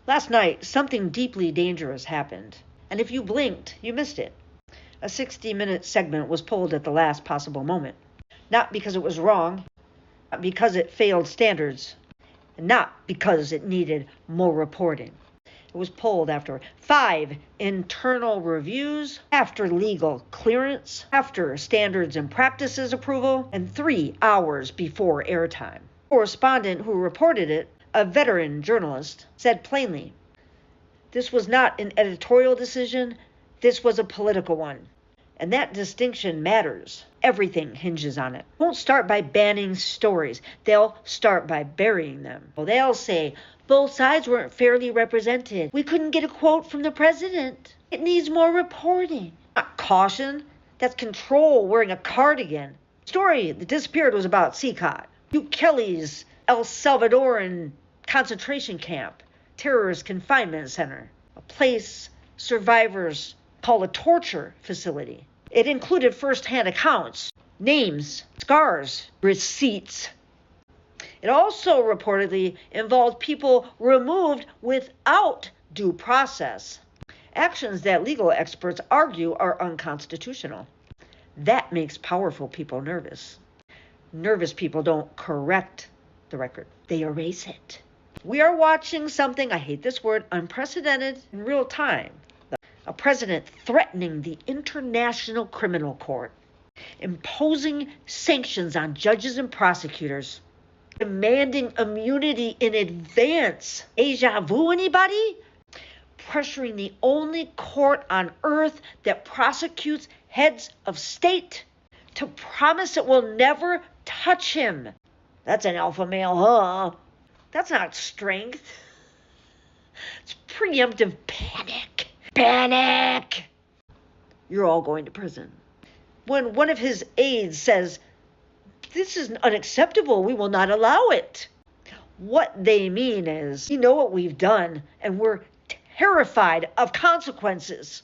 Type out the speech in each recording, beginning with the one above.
Last night, something deeply dangerous happened, and if you blinked, you missed it. A 60-minute segment was pulled at the last possible moment. Not because it was wrong, not because it failed standards, and not because it needed more reporting. It was pulled after 5 internal reviews, after legal clearance, after standards and practices approval, and 3 hours before airtime. The correspondent who reported it, a veteran journalist, said plainly, "This was not an editorial decision, this was a political one. And that distinction matters. Everything hinges on it. They won't start by banning stories. They'll start by burying them. They'll say, both sides weren't fairly represented. We couldn't get a quote from the president. It needs more reporting." Not caution. That's control wearing a cardigan. The story that disappeared was about CICOT. Hugh Kelly's El Salvadoran concentration camp, terrorist confinement center, a place survivors call a torture facility. It included first-hand accounts, names, scars, receipts. It also reportedly involved people removed without due process, actions that legal experts argue are unconstitutional. That makes powerful people nervous. Nervous people don't correct the record. They erase it. We are watching something, I hate this word, unprecedented in real time. A president threatening the International Criminal Court, imposing sanctions on judges and prosecutors, demanding immunity in advance. Deja vu, anybody? Pressuring the only court on earth that prosecutes heads of state to promise it will never touch him. That's an alpha male, huh? That's not strength. It's preemptive panic. Panic! You're all going to prison. When one of his aides says, "This is unacceptable, we will not allow it," what they mean is, "We know what we've done, and we're terrified of consequences."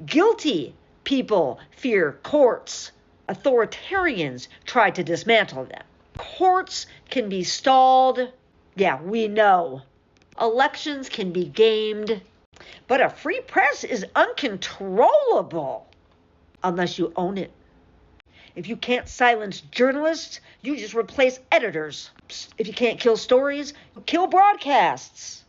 Guilty people fear courts. Authoritarians try to dismantle them. Courts can be stalled. Yeah, we know. Elections can be gamed, but a free press is uncontrollable unless you own it. If you can't silence journalists, you just replace editors. If you can't kill stories, you kill broadcasts.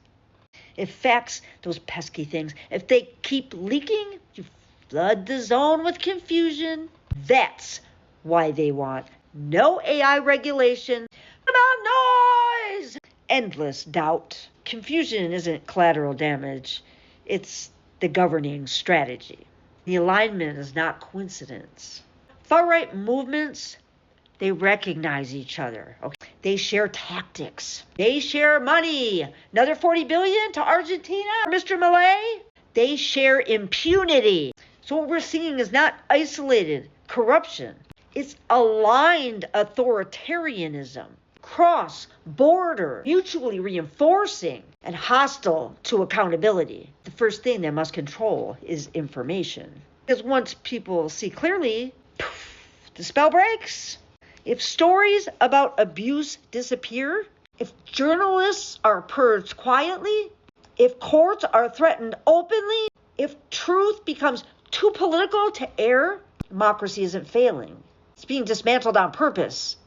If facts, those pesky things, if they keep leaking, you flood the zone with confusion. That's why they want no AI regulation, about noise, endless doubt. Confusion isn't collateral damage. It's the governing strategy. The alignment is not coincidence. Far-right movements, they recognize each other. Okay? They share tactics. They share money. Another $40 billion to Argentina, Mr. Milei. They share impunity. So what we're seeing is not isolated corruption. It's aligned authoritarianism. Cross-border, mutually reinforcing, and hostile to accountability. The first thing they must control is information. Because once people see clearly, the spell breaks. If stories about abuse disappear, if journalists are purged quietly, if courts are threatened openly, if truth becomes too political to air, democracy isn't failing. It's being dismantled on purpose.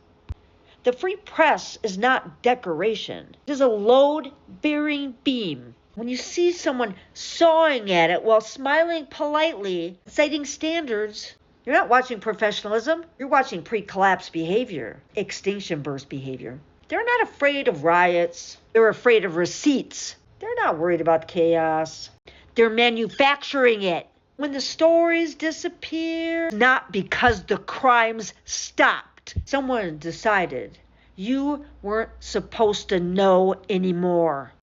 The free press is not decoration. It is a load-bearing beam. When you see someone sawing at it while smiling politely, citing standards, you're not watching professionalism. You're watching pre-collapse behavior, extinction burst behavior. They're not afraid of riots. They're afraid of receipts. They're not worried about chaos. They're manufacturing it. When the stories disappear, not because the crimes stopped. Someone decided you weren't supposed to know anymore.